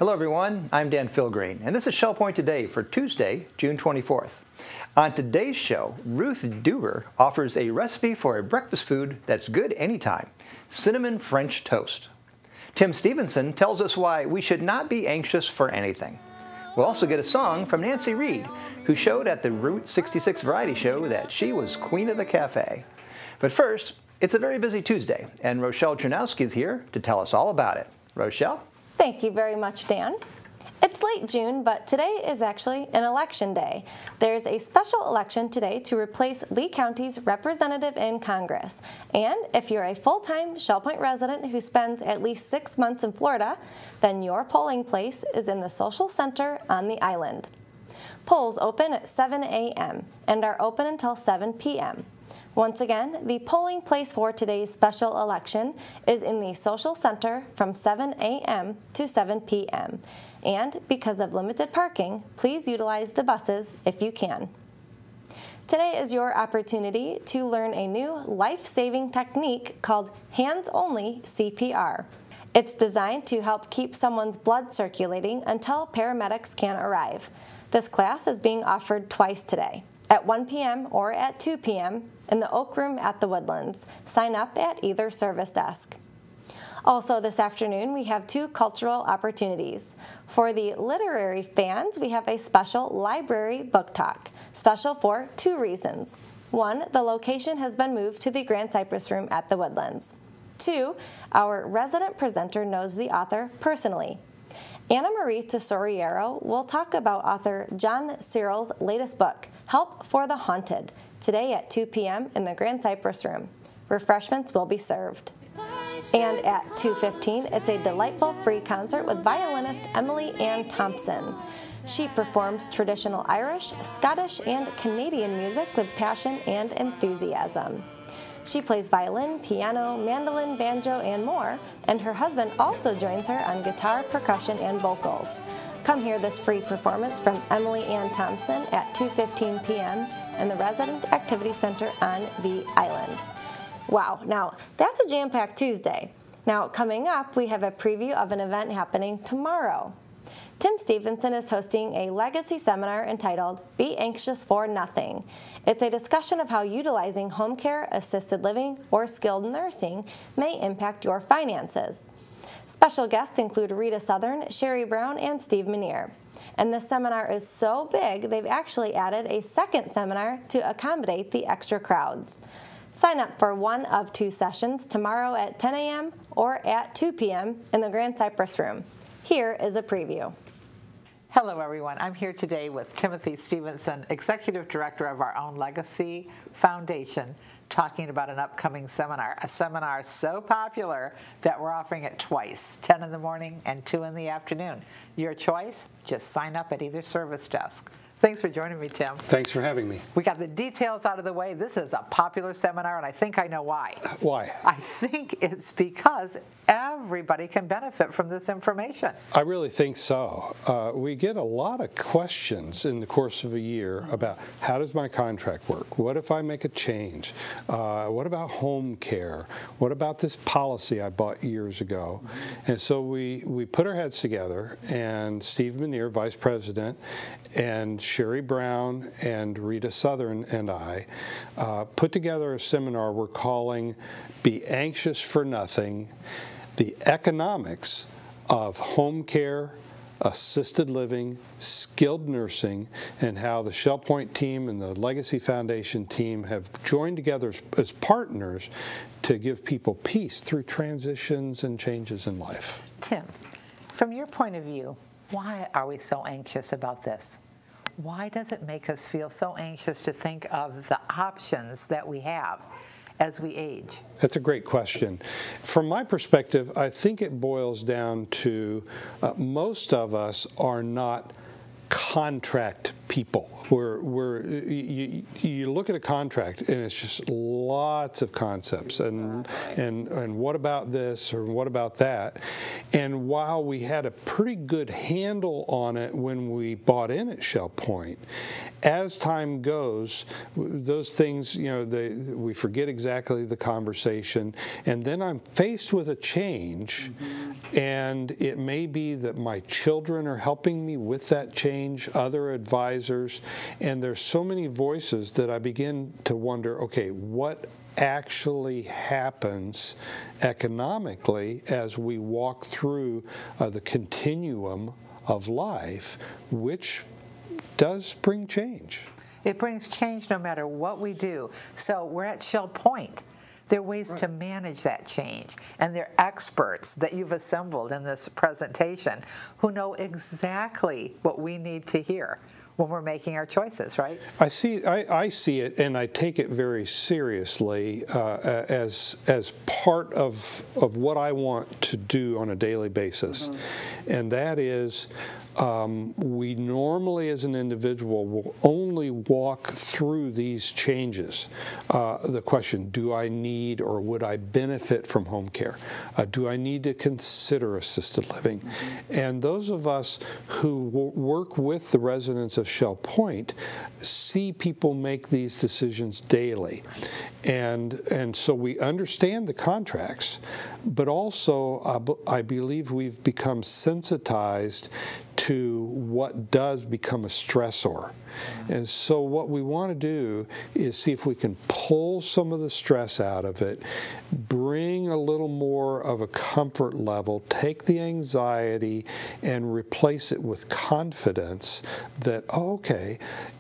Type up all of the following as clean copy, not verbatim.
Hello everyone, I'm Dan Filgreen, and this is Shell Point Today for Tuesday, June 24th. On today's show, Ruth Deuber offers a recipe for a breakfast food that's good anytime, cinnamon French toast. Tim Stephenson tells us why we should not be anxious for anything. We'll also get a song from Nancy Reid, who showed at the Route 66 variety show that she was queen of the cafe. But first, it's a very busy Tuesday, and Rochelle Chernowski is here to tell us all about it. Rochelle? Thank you very much, Dan. It's late June, but today is actually an election day. There's a special election today to replace Lee County's representative in Congress. And if you're a full-time Shell Point resident who spends at least 6 months in Florida, then your polling place is in the Social Center on the island. Polls open at 7 a.m. and are open until 7 p.m. Once again, the polling place for today's special election is in the Social Center from 7 a.m. to 7 p.m. And because of limited parking, please utilize the buses if you can. Today is your opportunity to learn a new life-saving technique called hands-only CPR. It's designed to help keep someone's blood circulating until paramedics can arrive. This class is being offered twice today, at 1 p.m. or at 2 p.m. in the Oak Room at the Woodlands. Sign up at either service desk. Also this afternoon, we have 2 cultural opportunities. For the literary fans, we have a special library book talk, special for 2 reasons. 1, the location has been moved to the Grand Cypress Room at the Woodlands. 2, our resident presenter knows the author personally. Anna Marie Tesoriero will talk about author John Searle's latest book, Help for the Haunted, today at 2 p.m. in the Grand Cypress Room. Refreshments will be served. And at 2:15, it's a delightful free concert with violinist Emily Ann Thompson. She performs traditional Irish, Scottish, and Canadian music with passion and enthusiasm. She plays violin, piano, mandolin, banjo, and more, and her husband also joins her on guitar, percussion, and vocals. Come hear this free performance from Emily Ann Thompson at 2:15 p.m. in the Resident Activity Center on the island. Wow, now that's a jam-packed Tuesday. Now coming up, we have a preview of an event happening tomorrow. Tim Stephenson is hosting a legacy seminar entitled Be Anxious for Nothing. It's a discussion of how utilizing home care, assisted living, or skilled nursing may impact your finances. Special guests include Rita Southern, Sherry Brown, and Steve Menier. And this seminar is so big, they've actually added a second seminar to accommodate the extra crowds. Sign up for one of 2 sessions tomorrow at 10 a.m. or at 2 p.m. in the Grand Cypress Room. Here is a preview. Hello everyone, I'm here today with Timothy Stephenson, Executive Director of our own Legacy Foundation, talking about an upcoming seminar, a seminar so popular that we're offering it twice, 10 in the morning and 2 in the afternoon. Your choice, just sign up at either service desk. Thanks for joining me, Tim. Thanks for having me. We got the details out of the way. This is a popular seminar, and I think I know why. Why? I think it's because everybody can benefit from this information. I really think so. We get a lot of questions in the course of a year about how does my contract work? What if I make a change? What about home care? What about this policy I bought years ago? And so we put our heads together, and Steve Menier, Vice President, and Sherry Brown and Rita Southern and I put together a seminar we're calling Be Anxious for Nothing, the economics of home care, assisted living, skilled nursing, and how the Shell Point team and the Legacy Foundation team have joined together as partners to give people peace through transitions and changes in life. Tim, from your point of view, why are we so anxious about this? Why does it make us feel so anxious to think of the options that we have as we age? That's a great question. From my perspective, I think it boils down to most of us are not contract people. You look at a contract and it's just lots of concepts and what about this or what about that. And while we had a pretty good handle on it when we bought in at Shell Point, as time goes, those things, we forget exactly the conversation, and then I'm faced with a change, and it may be that my children are helping me with that change, other advisors, and there's so many voices that I begin to wonder, okay, what actually happens economically as we walk through the continuum of life, which does bring change. It brings change no matter what we do. So we're at Shell Point. There are ways to manage that change, and there are experts that you've assembled in this presentation who know exactly what we need to hear when we're making our choices, right? I see it, and I take it very seriously as part of what I want to do on a daily basis, and that is we normally as an individual will only walk through these changes. The question, do I need or would I benefit from home care? Do I need to consider assisted living? And those of us who work with the residents of Shell Point see people make these decisions daily. And so we understand the contracts, but also I believe we've become sensitized to what does become a stressor. And so what we want to do is see if we can pull some of the stress out of it, bring a little more of a comfort level, take the anxiety and replace it with confidence that, okay,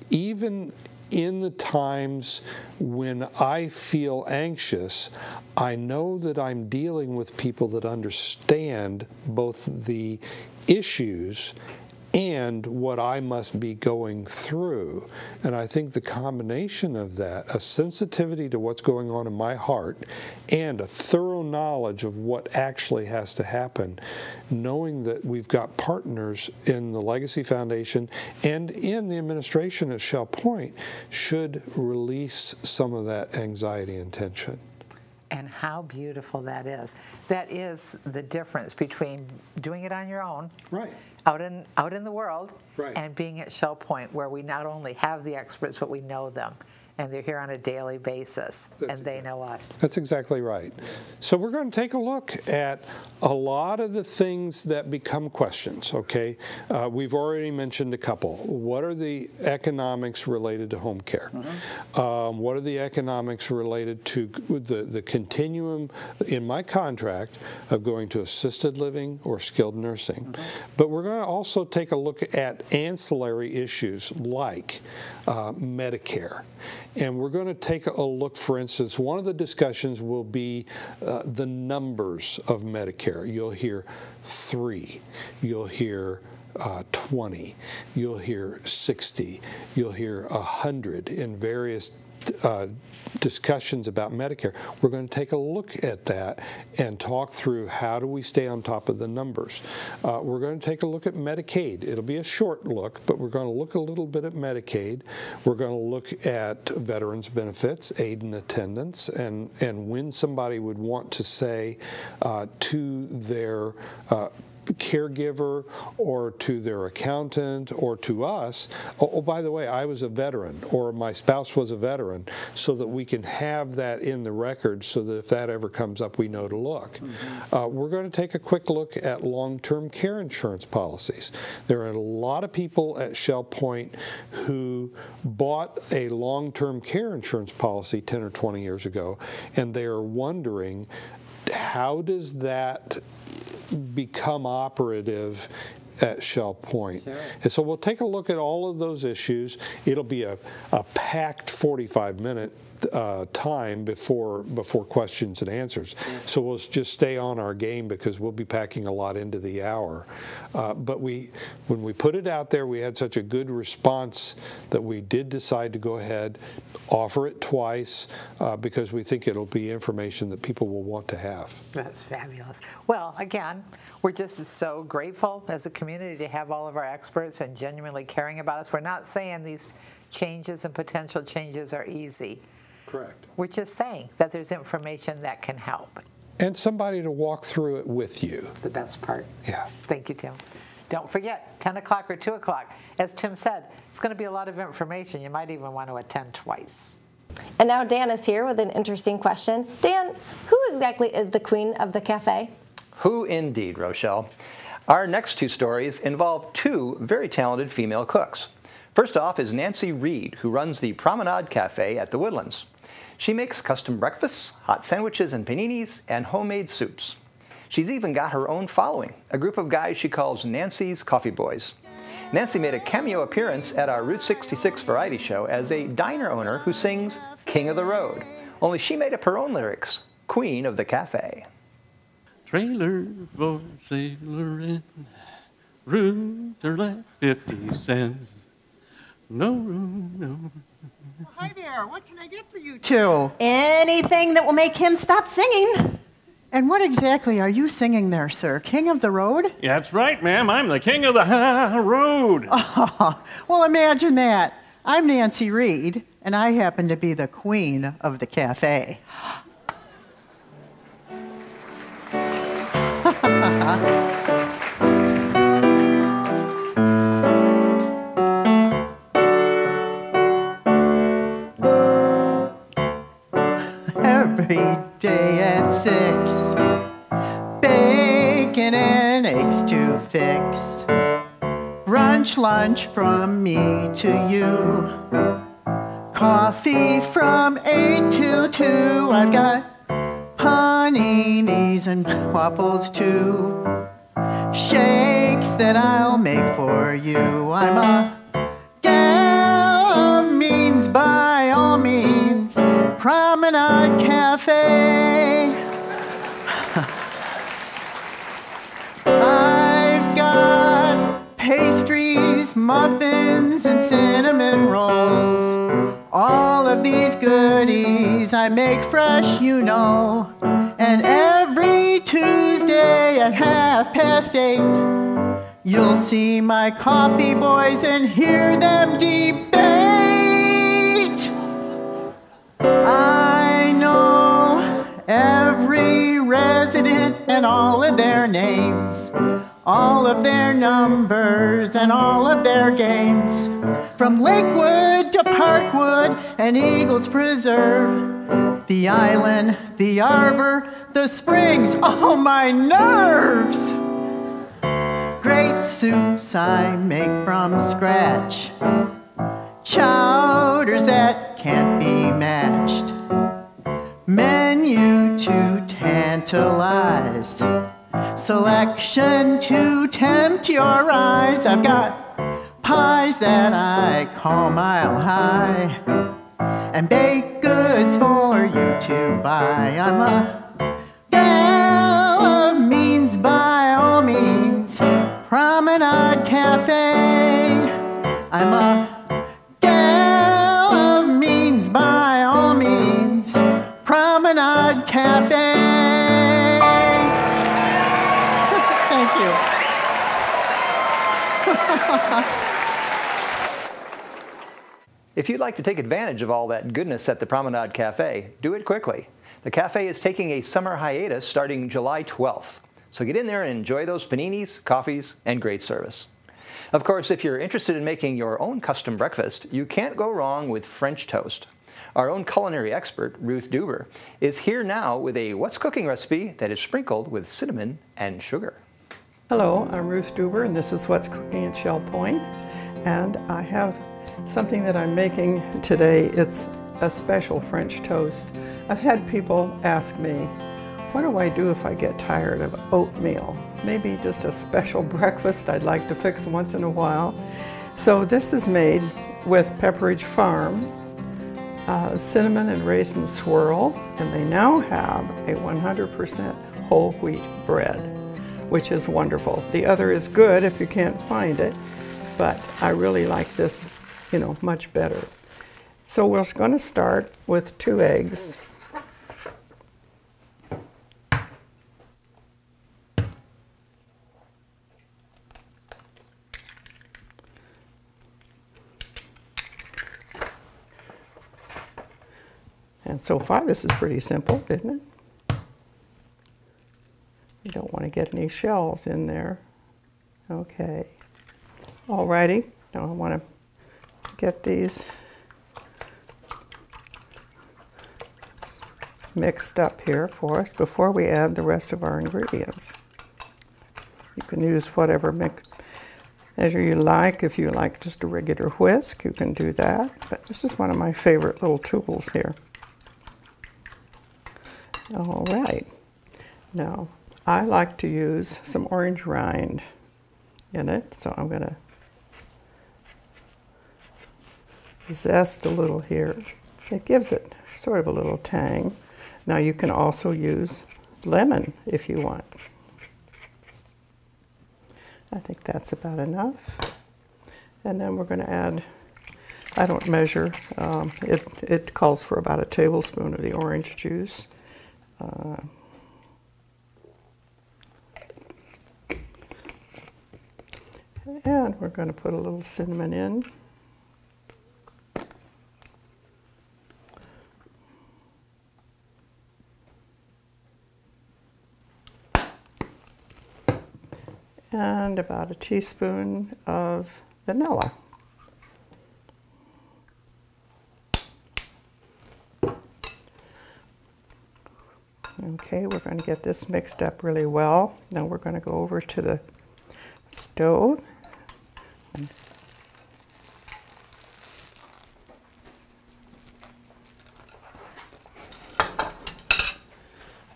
even in the times when I feel anxious, I know that I'm dealing with people that understand both the issues and what I must be going through. And I think the combination of that, a sensitivity to what's going on in my heart and a thorough knowledge of what actually has to happen, knowing that we've got partners in the Legacy Foundation and in the administration at Shell Point, should release some of that anxiety and tension. And how beautiful that is. That is the difference between doing it on your own, right, out in the world, right, and being at Shell Point, where we not only have the experts, but we know them. And they're here on a daily basis, and they know us. That's exactly right. So we're going to take a look at a lot of the things that become questions, okay? We've already mentioned a couple. What are the economics related to home care? What are the economics related to the continuum in my contract of going to assisted living or skilled nursing? But we're going to also take a look at ancillary issues like Medicare. And we're going to take a look, for instance, one of the discussions will be the numbers of Medicare. You'll hear 3, you'll hear 20, you'll hear 60, you'll hear 100 in various discussions about Medicare. We're going to take a look at that and talk through how do we stay on top of the numbers. We're going to take a look at Medicaid. It'll be a short look, but we're going to look a little bit at Medicaid. We're going to look at veterans benefits, aid and attendance, and when somebody would want to say to their caregiver or to their accountant or to us, oh, by the way, I was a veteran or my spouse was a veteran, so that we can have that in the record so that if that ever comes up, we know to look. We're going to take a quick look at long-term care insurance policies. There are a lot of people at Shell Point who bought a long-term care insurance policy 10 or 20 years ago, and they are wondering, how does that become operative at Shell Point? Sure. And so we'll take a look at all of those issues. It'll be a packed 45-minute time before questions and answers. So we'll just stay on our game because we'll be packing a lot into the hour. But when we put it out there, we had such a good response that we did decide to go ahead, offer it twice, because we think it'll be information that people will want to have. That's fabulous. Well, again, we're just so grateful as a community to have all of our experts and genuinely caring about us. We're not saying these changes and potential changes are easy. Correct. We're just saying that there's information that can help. And somebody to walk through it with you. The best part. Yeah. Thank you, Tim. Don't forget, 10 o'clock or 2 o'clock. As Tim said, it's going to be a lot of information. You might even want to attend twice. And now Dan is here with an interesting question. Dan, who exactly is the queen of the cafe? Who indeed, Rochelle. Our next two stories involve two very talented female cooks. First off is Nancy Reid, who runs the Promenade Cafe at the Woodlands. She makes custom breakfasts, hot sandwiches and paninis, and homemade soups. She's even got her own following, a group of guys she calls Nancy's Coffee Boys. Nancy made a cameo appearance at our Route 66 variety show as a diner owner who sings King of the Road, only she made up her own lyrics, Queen of the Cafe. Trailer for sailor in, room to let 50 cents. No room, no. Hi there, what can I get for you two? Anything that will make him stop singing. And what exactly are you singing there, sir? King of the Road? Yeah, that's right, ma'am. I'm the king of the road. Oh, well, imagine that. I'm Nancy Reid, and I happen to be the queen of the cafe. Every day at 6, bacon and eggs to fix. Brunch, lunch from me to you. Coffee from 8 till 2. I've got paninis and waffles too. Shakes that I'll make for you. I'm a gal of means by all means. Promenade Cafe. I've got pastries, muffins, and cinnamon rolls. All of these goodies I make fresh, you know. And every Tuesday at 8:30, you'll see my coffee boys and hear them debate. I know every resident and all of their names, all of their numbers and all of their games. From Lakewood to Parkwood and Eagles Preserve, the island, the arbor, the springs, oh my nerves! Great soups I make from scratch, chowders that can't be matched, menu to tantalize, selection to tempt your eyes. I've got pies that I call mile high, and baked goods for you to buy. I'm a gal of means by all means. Promenade Cafe. I'm a gal of means by all means. Promenade Cafe. Thank you. If you'd like to take advantage of all that goodness at the Promenade Cafe, do it quickly. The cafe is taking a summer hiatus starting July 12th. So get in there and enjoy those paninis, coffees, and great service. Of course, if you're interested in making your own custom breakfast, you can't go wrong with French toast. Our own culinary expert, Ruth Deuber, is here now with a What's Cooking recipe that is sprinkled with cinnamon and sugar. Hello, I'm Ruth Deuber, and this is What's Cooking at Shell Point. And I have something that I'm making today. It's a special French toast. I've had people ask me, what do I do if I get tired of oatmeal? Maybe just a special breakfast I'd like to fix once in a while. So this is made with Pepperidge Farm cinnamon and raisin swirl, and they now have a 100% whole wheat bread, which is wonderful. The other is good if you can't find it, but I really like this, you know, much better. So we're going to start with 2 eggs. And so far this is pretty simple, isn't it? You don't want to get any shells in there. Okay. Alrighty, now I want to get these mixed up here for us before we add the rest of our ingredients. You can use whatever measure you like. If you like just a regular whisk, you can do that. But this is one of my favorite little tools here. All right. Now, I like to use some orange rind in it, so I'm going to zest a little here. It gives it sort of a little tang. Now you can also use lemon if you want. I think that's about enough. And then we're going to add, I don't measure, it calls for about a tablespoon of the orange juice. And we're going to put a little cinnamon in. And about a teaspoon of vanilla. Okay, we're going to get this mixed up really well. Now we're going to go over to the stove.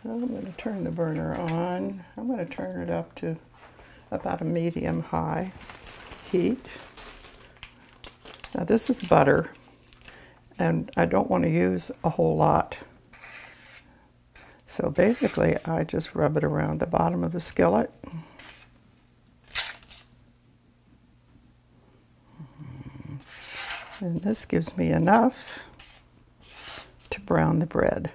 I'm going to turn the burner on. I'm going to turn it up to about a medium-high heat. Now this is butter, and I don't want to use a whole lot. So basically, I just rub it around the bottom of the skillet. And this gives me enough to brown the bread.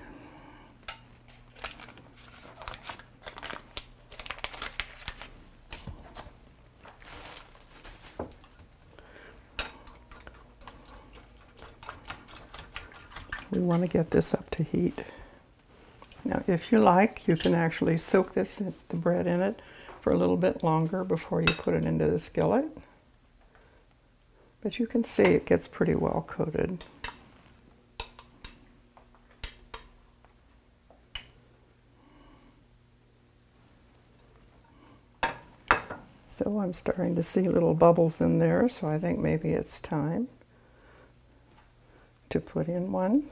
We want to get this up to heat. Now, if you like, you can actually soak the bread in it for a little bit longer before you put it into the skillet. But you can see it gets pretty well coated. So I'm starting to see little bubbles in there, so I think maybe it's time to put in one.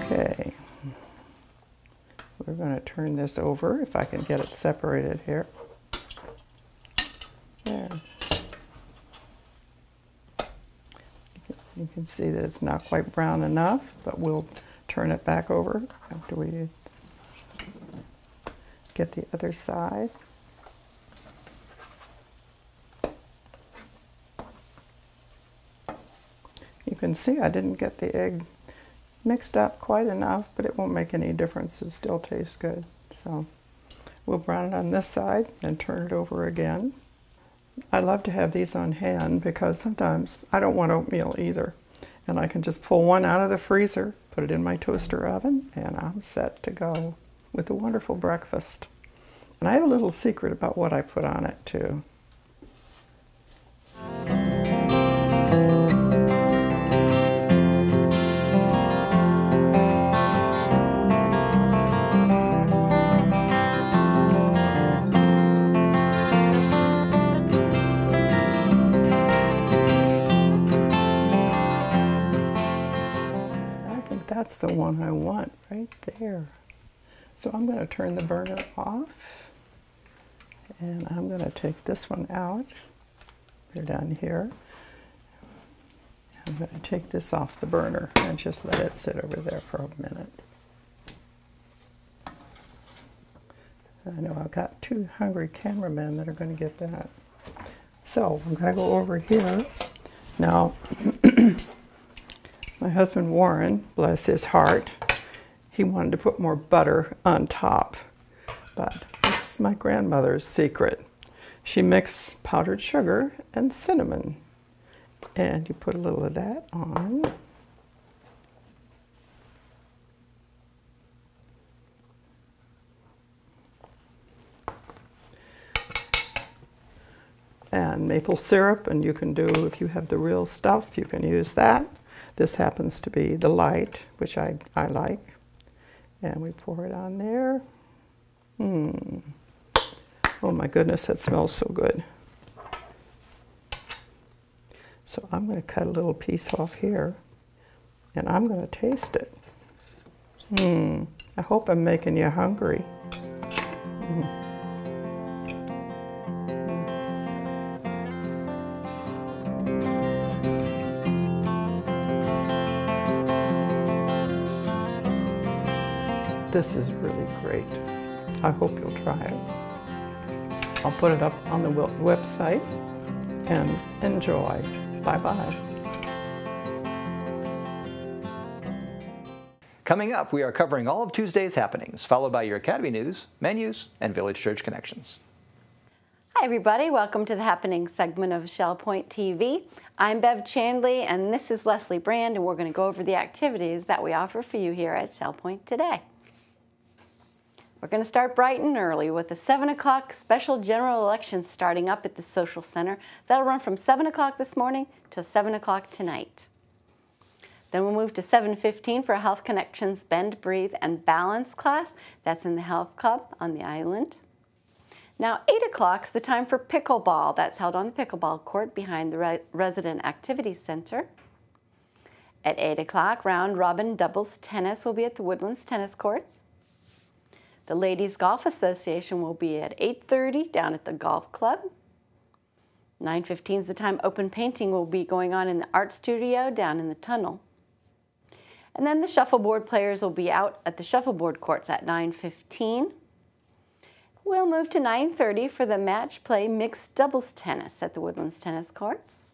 Okay, we're going to turn this over if I can get it separated here. There. You can see that it's not quite brown enough, but we'll turn it back over after we get the other side. You can see I didn't get the egg mixed up quite enough, but it won't make any difference. It still tastes good. So we'll brown it on this side and turn it over again. I love to have these on hand because sometimes I don't want oatmeal either. And I can just pull one out of the freezer, put it in my toaster oven, and I'm set to go with a wonderful breakfast. And I have a little secret about what I put on it too. the one I want right there. So I'm going to turn the burner off, and I'm going to take this one out. Put it down here. I'm going to take this off the burner and just let it sit over there for a minute. I know I've got 2 hungry cameramen that are going to get that. So I'm going to go over here. Now, my husband Warren, bless his heart, he wanted to put more butter on top. But this is my grandmother's secret. She mixed powdered sugar and cinnamon. And you put a little of that on. And maple syrup, and you can do, if you have the real stuff, you can use that. This happens to be the light, which I like. And we pour it on there. Oh my goodness, that smells so good. So I'm going to cut a little piece off here, and I'm going to taste it. I hope I'm making you hungry. This is really great. I hope you'll try it. I'll put it up on the website, and enjoy. Bye-bye. Coming up, we are covering all of Tuesday's happenings, followed by your Academy News, menus, and Village Church Connections. Hi everybody, welcome to the Happening segment of Shell Point TV. I'm Bev Chandley and this is Leslie Brand, and we're going to go over the activities that we offer for you here at Shell Point today. We're going to start bright and early with a 7 o'clock special general election starting up at the Social Center. That'll run from 7 o'clock this morning till 7 o'clock tonight. Then we'll move to 7:15 for a Health Connections Bend, Breathe, and Balance class. That's in the Health Club on the island. Now 8 o'clock's the time for pickleball. That's held on the pickleball court behind the Resident Activity Center. At 8 o'clock, round robin doubles tennis will be at the Woodlands Tennis Courts. The Ladies Golf Association will be at 8:30 down at the Golf Club. 9:15 is the time open painting will be going on in the art studio down in the tunnel. And then the shuffleboard players will be out at the shuffleboard courts at 9:15. We'll move to 9:30 for the match play mixed doubles tennis at the Woodlands Tennis Courts.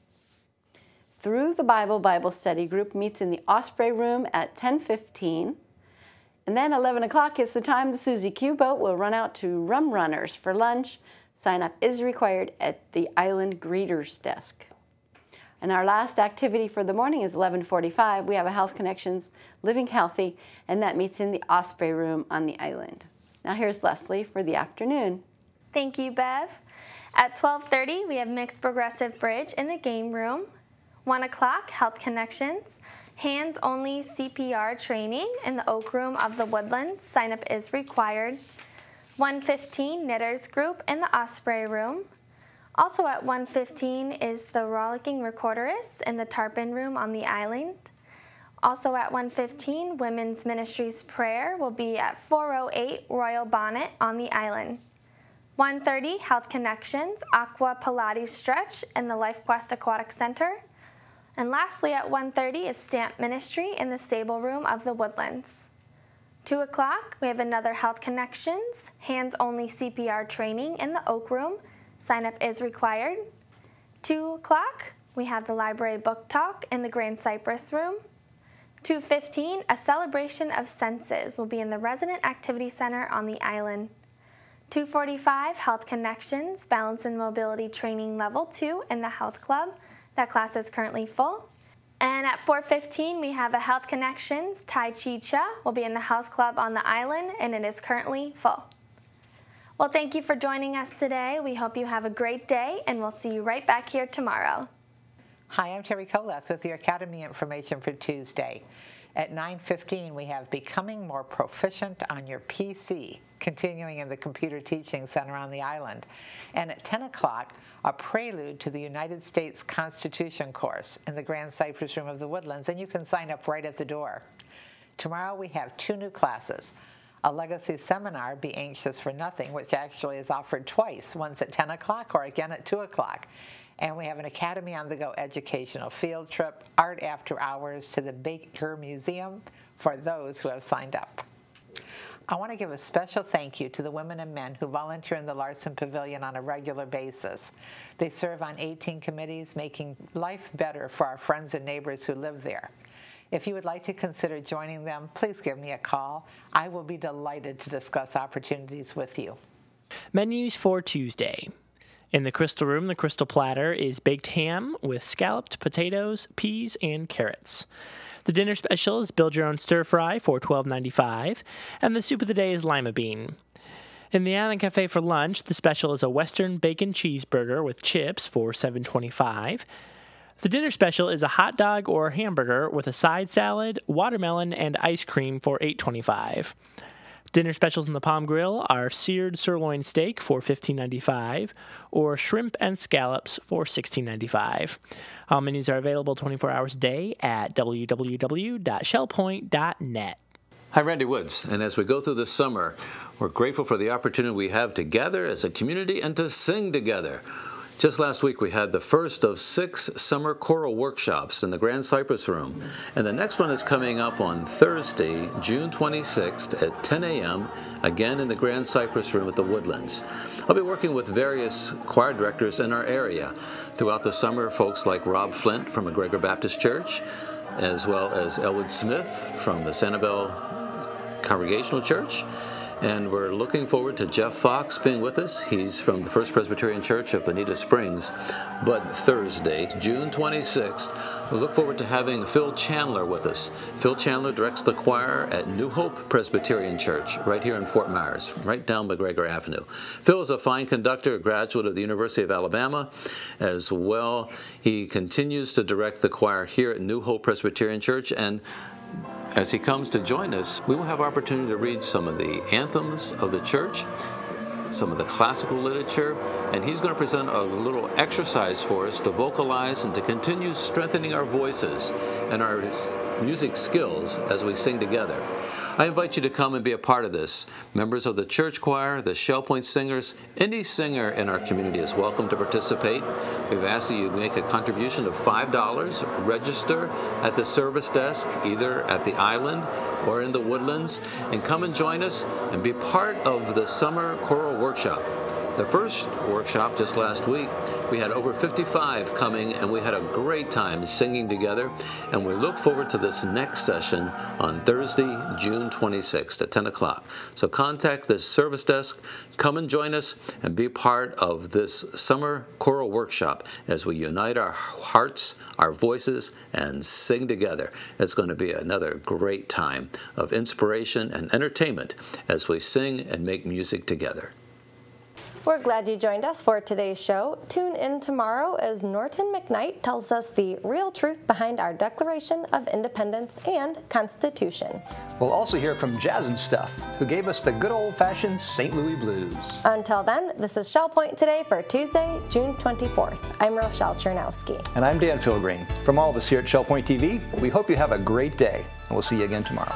Through the Bible Study Group meets in the Osprey Room at 10:15. And then 11 o'clock is the time the Susie Q boat will run out to Rum Runners for lunch. Sign up is required at the Island Greeters desk. And our last activity for the morning is 11:45. We have a Health Connections Living Healthy, and that meets in the Osprey Room on the island. Now here's Leslie for the afternoon. Thank you, Bev. At 12:30, we have Mixed Progressive Bridge in the game room. 1 o'clock, Health Connections. Hands-only CPR training in the Oak Room of the Woodlands. Sign-up is required. 1:15, Knitters Group in the Osprey Room. Also at 1:15 is the Rollicking Recorderist in the Tarpon Room on the island. Also at 1:15, Women's Ministries Prayer will be at 408 Royal Bonnet on the island. 1:30, Health Connections Aqua Pilates Stretch in the LifeQuest Aquatic Center. And lastly, at 1:30 is Stamp Ministry in the Stable Room of the Woodlands. 2 o'clock, we have another Health Connections, hands-only CPR training in the Oak Room. Sign-up is required. 2 o'clock, we have the Library Book Talk in the Grand Cypress Room. 2:15, a celebration of senses will be in the Resident Activity Center on the island. 2:45, Health Connections, Balance and Mobility Training Level 2 in the Health Club. That class is currently full. And at 4:15, we have a Health Connections Tai Chi Cha will be in the Health Club on the island, and it is currently full. Well, thank you for joining us today. We hope you have a great day, and we'll see you right back here tomorrow. Hi, I'm Terry Koleth with your Academy information for Tuesday. At 9:15, we have Becoming More Proficient on Your PC, continuing in the Computer Teaching Center on the island. And at 10 o'clock, a prelude to the United States Constitution course in the Grand Cypress Room of the Woodlands, and you can sign up right at the door. Tomorrow we have 2 new classes. A legacy seminar, Be Anxious for Nothing, which actually is offered twice, once at 10 o'clock or again at 2 o'clock. And we have an Academy on the Go educational field trip, art after hours to the Baker Museum for those who have signed up. I want to give a special thank you to the women and men who volunteer in the Larson Pavilion on a regular basis. They serve on 18 committees, making life better for our friends and neighbors who live there. If you would like to consider joining them, please give me a call. I will be delighted to discuss opportunities with you. Menus for Tuesday. In the Crystal Room, the Crystal Platter is baked ham with scalloped potatoes, peas, and carrots. The dinner special is Build Your Own Stir Fry for $12.95, and the soup of the day is lima bean. In the Island Cafe for lunch, the special is a Western bacon cheeseburger with chips for $7.25. The dinner special is a hot dog or hamburger with a side salad, watermelon, and ice cream for $8.25. Dinner specials in the Palm Grill are seared sirloin steak for $15.95 or shrimp and scallops for $16.95. All menus are available 24 hours a day at www.shellpoint.net. Hi, Randy Woods, and as we go through this summer, we're grateful for the opportunity we have to gather as a community and to sing together. Just last week, we had the first of 6 summer choral workshops in the Grand Cypress Room, and the next one is coming up on Thursday, June 26th at 10 a.m., again in the Grand Cypress Room at the Woodlands. I'll be working with various choir directors in our area. Throughout the summer, folks like Rob Flint from McGregor Baptist Church, as well as Elwood Smith from the Sanibel Congregational Church. And we're looking forward to Jeff Fox being with us. He's from the First Presbyterian Church of Bonita Springs. But Thursday, June 26th, we look forward to having Phil Chandler with us. Phil Chandler directs the choir at New Hope Presbyterian Church, right here in Fort Myers, right down McGregor Avenue. Phil is a fine conductor, a graduate of the University of Alabama. As well, he continues to direct the choir here at New Hope Presbyterian Church, and as he comes to join us, we will have opportunity to read some of the anthems of the church, some of the classical literature, and he's going to present a little exercise for us to vocalize and to continue strengthening our voices and our music skills as we sing together. I invite you to come and be a part of this. Members of the church choir, the Shell Point Singers, any singer in our community is welcome to participate. We've asked that you make a contribution of $5, register at the service desk, either at the Island or in the Woodlands, and come and join us and be part of the Summer Choral Workshop. The first workshop just last week, we had over 55 coming, and we had a great time singing together, and we look forward to this next session on Thursday, June 26th at 10 o'clock. So contact the service desk, come and join us, and be part of this Summer Choral Workshop as we unite our hearts, our voices, and sing together. It's going to be another great time of inspiration and entertainment as we sing and make music together. We're glad you joined us for today's show. Tune in tomorrow as Norton McKnight tells us the real truth behind our Declaration of Independence and Constitution. We'll also hear from Jazz and Stuff, who gave us the good old-fashioned St. Louis blues. Until then, this is Shell Point Today for Tuesday, June 24th. I'm Rochelle Chernowski. And I'm Dan Philgreen. From all of us here at Shell Point TV, we hope you have a great day, and we'll see you again tomorrow.